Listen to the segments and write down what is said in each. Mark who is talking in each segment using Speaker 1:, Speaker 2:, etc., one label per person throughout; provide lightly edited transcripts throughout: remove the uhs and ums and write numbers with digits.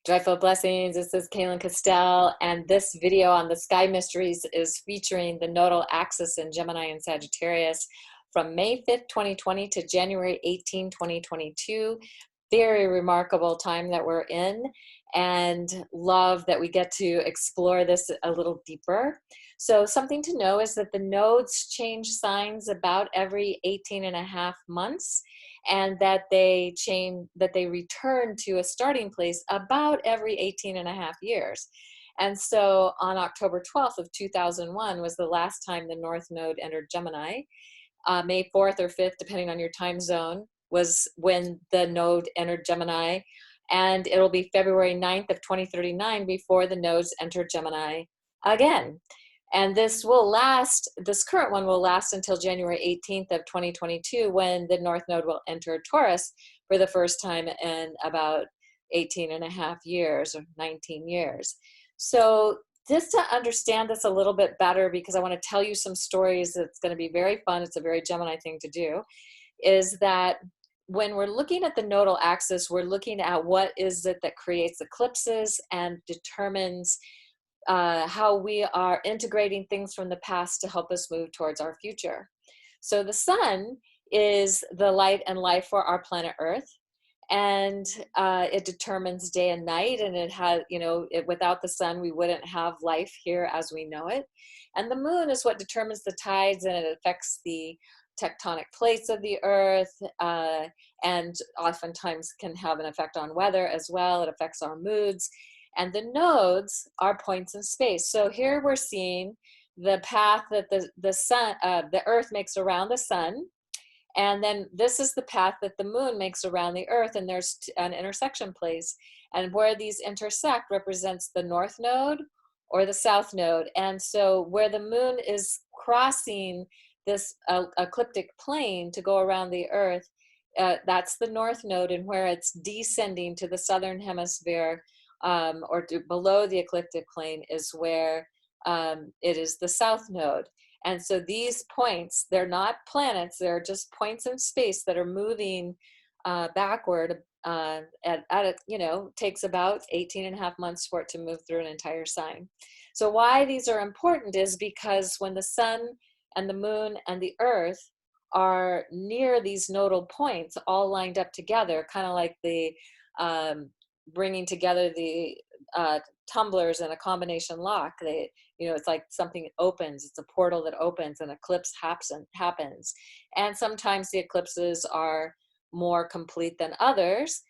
Speaker 1: Joyful blessings. This is Kaylin Castell, and this video on the sky mysteries is featuring the nodal axis in Gemini and Sagittarius from May 5th, 2020 to January 18, 2022. Very remarkable time that we're in, and love that we get to explore this a little deeper. So something to know is that the nodes change signs about every 18 and a half months, and that they return to a starting place about every 18 and a half years. And so on October 12th of 2001 was the last time the North Node entered Gemini. May 4th or 5th, depending on your time zone, was when the node entered Gemini. And it'll be February 9th of 2039 before the nodes enter Gemini again. And this current one will last until January 18th of 2022, when the North Node will enter Taurus for the first time in about 18 and a half years, or 19 years. So just to understand this a little bit better, because I want to tell you some stories that's going to be very fun, it's a very Gemini thing to do, is that when we're looking at the nodal axis, we're looking at what is it that creates eclipses and determines how we are integrating things from the past to help us move towards our future. So the sun is the light and life for our planet Earth, and it determines day and night, and it has, without the sun we wouldn't have life here as we know it. And the moon is what determines the tides, and it affects the tectonic plates of the earth, and oftentimes can have an effect on weather as well. It affects our moods. And the nodes are points in space. So here we're seeing the path that the earth makes around the sun. And then this is the path that the moon makes around the earth, and there's an intersection place. And where these intersect represents the north node or the south node. And so where the moon is crossing this ecliptic plane to go around the earth, that's the north node, and where it's descending to the southern hemisphere, or below the ecliptic plane, is where it is the south node. And so these points, they're not planets, they're just points in space that are moving backward takes about 18 and a half months for it to move through an entire sign. So why these are important is because when the sun and the moon and the earth are near these nodal points, all lined up together, kind of like the bringing together the tumblers in a combination lock. It's like something opens, it's a portal that opens, and eclipse happens. And sometimes the eclipses are more complete than others,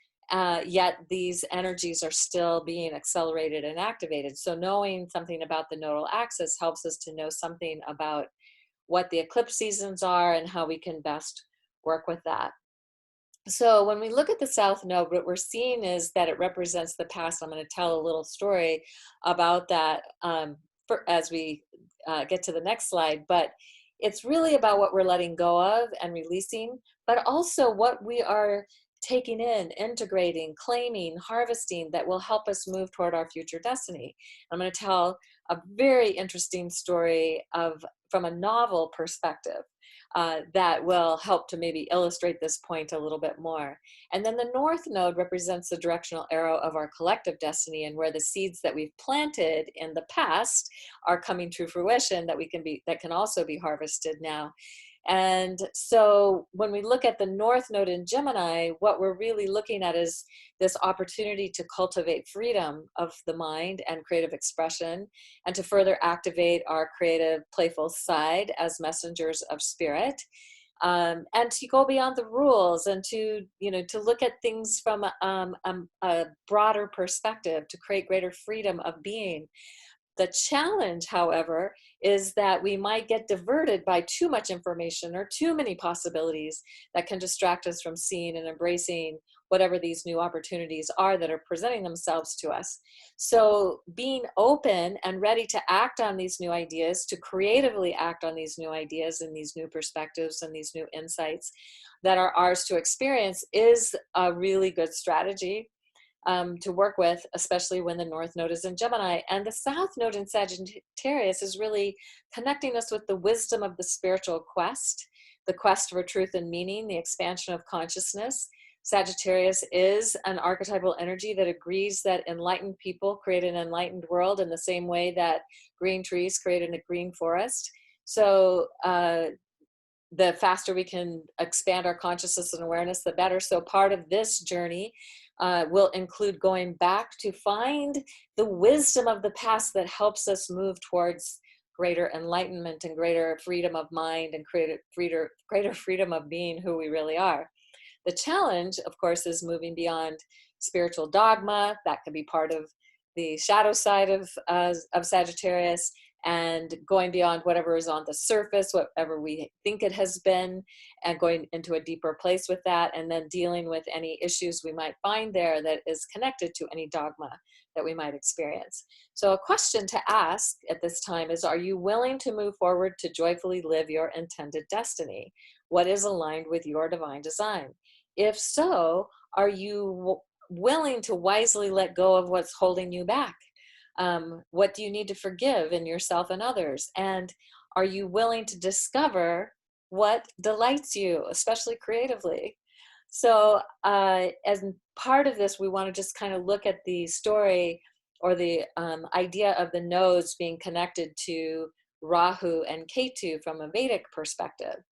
Speaker 1: yet these energies are still being accelerated and activated. So knowing something about the nodal axis helps us to know something about what the eclipse seasons are and how we can best work with that. So when we look at the south node, what we're seeing is that it represents the past. I'm going to tell a little story about that as we get to the next slide. But it's really about what we're letting go of and releasing, but also what we are taking in, integrating, claiming, harvesting, that will help us move toward our future destiny. I'm going to tell a very interesting story from a novel perspective. That will help to maybe illustrate this point a little bit more. And then the north node represents the directional arrow of our collective destiny, and where the seeds that we've planted in the past are coming to fruition, that can also be harvested now. And so when we look at the north node in Gemini, what we're really looking at is this opportunity to cultivate freedom of the mind and creative expression, and to further activate our creative, playful side as messengers of spirit, and to go beyond the rules, and to look at things from a broader perspective, to create greater freedom of being. The challenge, however, is that we might get diverted by too much information or too many possibilities that can distract us from seeing and embracing whatever these new opportunities are that are presenting themselves to us. So being open and ready to act on these new ideas, to creatively act on these new ideas and these new perspectives and these new insights that are ours to experience, is a really good strategy to work with, especially when the north node is in Gemini. And the south node in Sagittarius is really connecting us with the wisdom of the spiritual quest, the quest for truth and meaning, the expansion of consciousness, Sagittarius is an archetypal energy that agrees that enlightened people create an enlightened world in the same way that green trees create a green forest. So the faster we can expand our consciousness and awareness, the better. So part of this journey will include going back to find the wisdom of the past that helps us move towards greater enlightenment and greater freedom of mind and greater freedom of being who we really are. The challenge, of course, is moving beyond spiritual dogma. That can be part of the shadow side of Sagittarius, and going beyond whatever is on the surface, whatever we think it has been, and going into a deeper place with that, and then dealing with any issues we might find there that is connected to any dogma that we might experience. So a question to ask at this time is, are you willing to move forward to joyfully live your intended destiny? What is aligned with your divine design? If so, are you willing to wisely let go of what's holding you back? What do you need to forgive in yourself and others? And are you willing to discover what delights you, especially creatively? So as part of this, we want to just kind of look at the story or the idea of the nodes being connected to Rahu and Ketu from a Vedic perspective.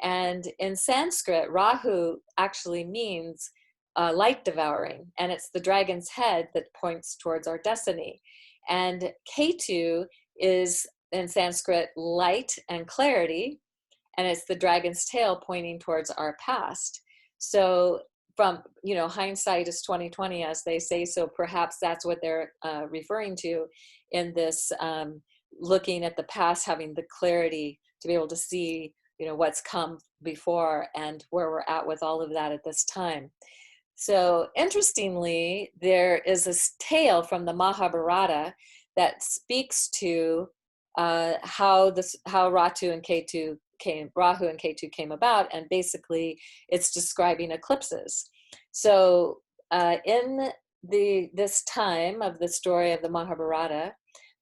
Speaker 1: And in Sanskrit, Rahu actually means light devouring, and it's the dragon's head that points towards our destiny. And Ketu is in Sanskrit light and clarity, and it's the dragon's tail pointing towards our past. So from, hindsight is 2020, as they say, so perhaps that's what they're referring to in this looking at the past, having the clarity to be able to see, what's come before and where we're at with all of that at this time. So interestingly, there is this tale from the Mahabharata that speaks to how Rahu and Ketu came about, and basically it's describing eclipses. So in this time of the story of the Mahabharata,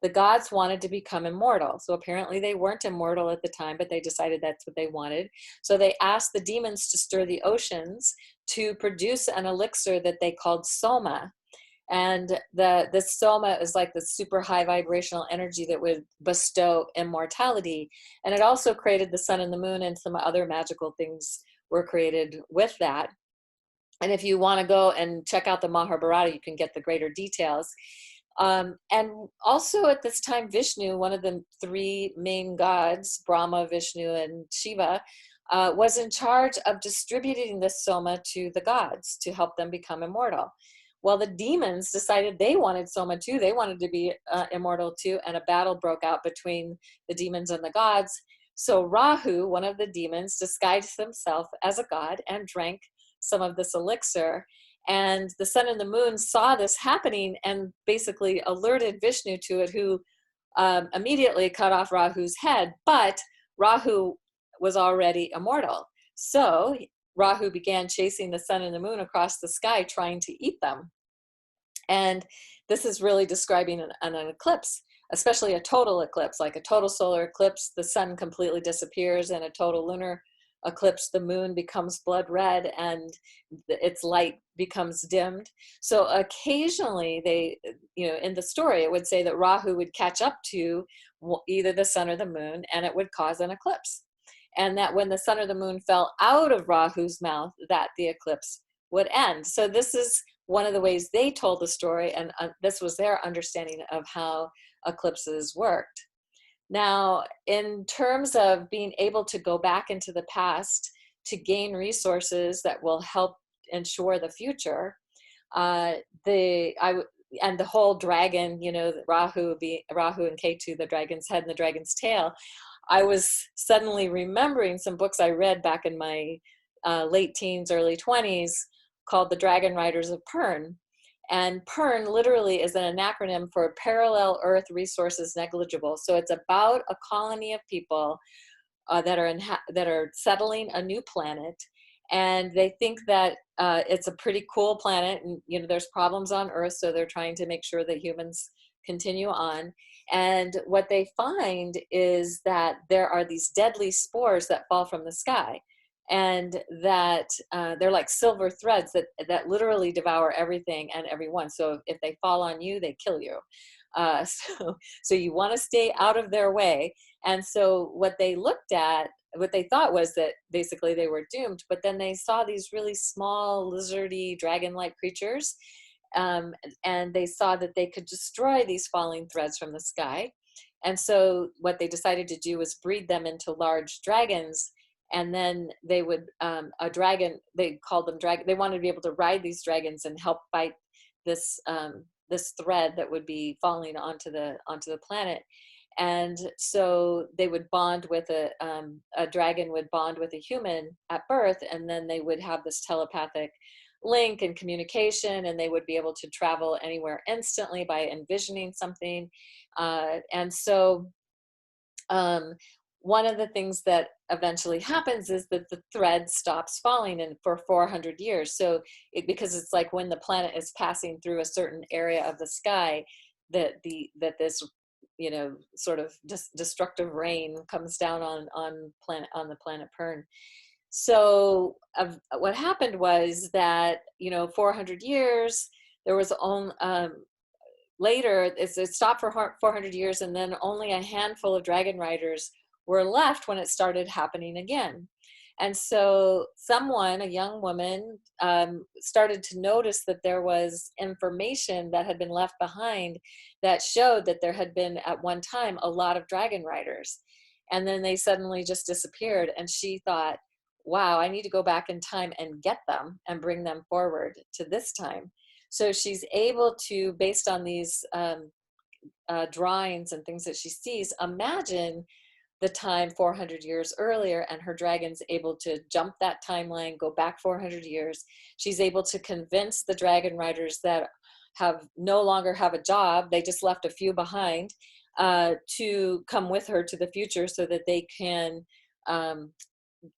Speaker 1: the gods wanted to become immortal. So apparently they weren't immortal at the time, but they decided that's what they wanted. So they asked the demons to stir the oceans to produce an elixir that they called soma. And the soma is like the super high vibrational energy that would bestow immortality. And it also created the sun and the moon, and some other magical things were created with that. And if you want to go and check out the Mahabharata, you can get the greater details. And also at this time, Vishnu, one of the three main gods, Brahma, Vishnu, and Shiva, was in charge of distributing this soma to the gods to help them become immortal. Well, the demons decided they wanted soma too. They wanted to be immortal too, and a battle broke out between the demons and the gods. So Rahu, one of the demons, disguised himself as a god and drank some of this elixir. And the sun and the moon saw this happening and basically alerted Vishnu to it, who immediately cut off Rahu's head. But Rahu was already immortal. So Rahu began chasing the sun and the moon across the sky, trying to eat them. And this is really describing an eclipse, especially a total eclipse, like a total solar eclipse. The sun completely disappears, and a total lunar eclipse, the moon becomes blood red and its light becomes dimmed. So occasionally they, in the story, it would say that Rahu would catch up to either the sun or the moon, and it would cause an eclipse. And that when the sun or the moon fell out of Rahu's mouth, that the eclipse would end. So this is one of the ways they told the story, and this was their understanding of how eclipses worked. Now, in terms of being able to go back into the past to gain resources that will help ensure the future, and the whole dragon, Rahu and Ketu, the dragon's head and the dragon's tail, I was suddenly remembering some books I read back in my late teens, early 20s, called The Dragon Riders of Pern. And PERN literally is an acronym for Parallel Earth Resources Negligible. So it's about a colony of people that are settling a new planet, and they think that it's a pretty cool planet, and there's problems on Earth, so they're trying to make sure that humans continue on. And what they find is that there are these deadly spores that fall from the sky, and that they're like silver threads that literally devour everything and everyone. So if they fall on you, they kill you. So you want to stay out of their way. And so what they looked at, what they thought was that basically they were doomed, but then they saw these really small lizardy dragon-like creatures, and they saw that they could destroy these falling threads from the sky. And so what they decided to do was breed them into large dragons, and then they would a dragon, they called them dragon, they wanted to be able to ride these dragons and help fight this this thread that would be falling onto the planet. And so they would bond with a dragon would bond with a human at birth, and then they would have this telepathic link and communication, and they would be able to travel anywhere instantly by envisioning something. And so one of the things that eventually happens is that the thread stops falling in for 400 years. So because it's like when the planet is passing through a certain area of the sky, that this, you know, sort of destructive rain comes down on the planet Pern. So what happened was that, you know, 400 years, there was only later it stopped for 400 years, and then only a handful of dragon riders were left when it started happening again. And so someone, a young woman, started to notice that there was information that had been left behind that showed that there had been at one time a lot of dragon riders, and then they suddenly just disappeared. And she thought, wow, I need to go back in time and get them and bring them forward to this time. So she's able to, based on these drawings and things that she sees, imagine the time 400 years earlier, and her dragon's able to jump that timeline, go back 400 years. She's able to convince the dragon riders that no longer have a job, they just left a few behind, to come with her to the future so that they can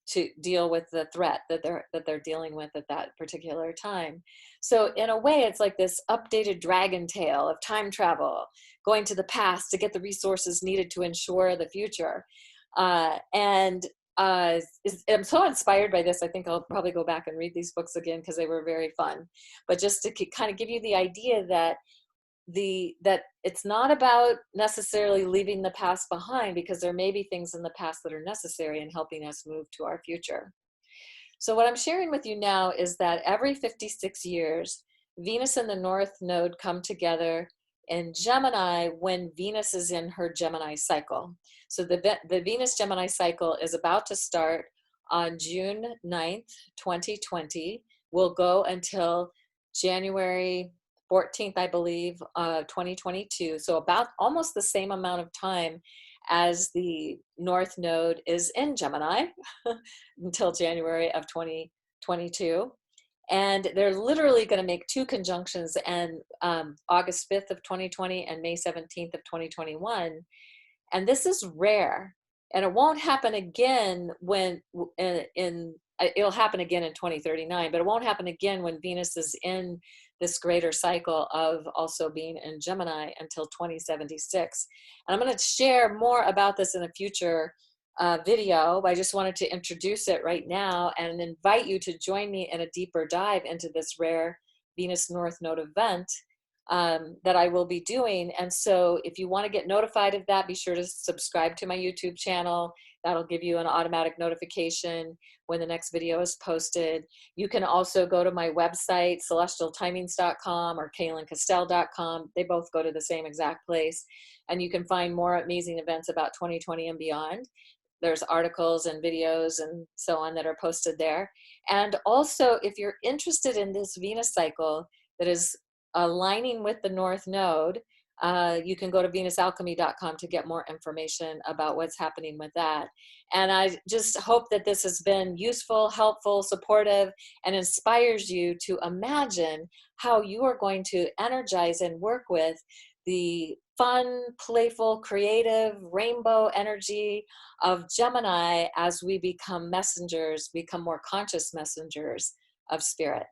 Speaker 1: to deal with the threat that they're dealing with at that particular time. So in a way, it's like this updated dragon tale of time travel, going to the past to get the resources needed to ensure the future. I'm so inspired by this. I think I'll probably go back and read these books again because they were very fun. But just to kind of give you the idea that it's not about necessarily leaving the past behind, because there may be things in the past that are necessary in helping us move to our future. So what I'm sharing with you now is that every 56 years, Venus and the North Node come together in Gemini when Venus is in her Gemini cycle. So the Venus Gemini cycle is about to start on June 9th, 2020, will go until January 14th, I believe, 2022. So about almost the same amount of time as the North Node is in Gemini until January of 2022. And they're literally going to make two conjunctions, and August 5th of 2020 and May 17th of 2021. And this is rare. And it won't happen again it'll happen again in 2039, but it won't happen again when Venus is in this greater cycle of also being in Gemini until 2076. And I'm going to share more about this in a future video. I just wanted to introduce it right now and invite you to join me in a deeper dive into this rare Venus North Node event that I will be doing. And so if you want to get notified of that, be sure to subscribe to my YouTube channel. That'll give you an automatic notification when the next video is posted. You can also go to my website, celestialtimings.com or kaylincastell.com. They both go to the same exact place. And you can find more amazing events about 2020 and beyond. There's articles and videos and so on that are posted there. And also, if you're interested in this Venus cycle that is aligning with the North Node, you can go to venusalchemy.com to get more information about what's happening with that. And I just hope that this has been useful, helpful, supportive, and inspires you to imagine how you are going to energize and work with the fun, playful, creative, rainbow energy of Gemini as we become messengers, become more conscious messengers of spirit.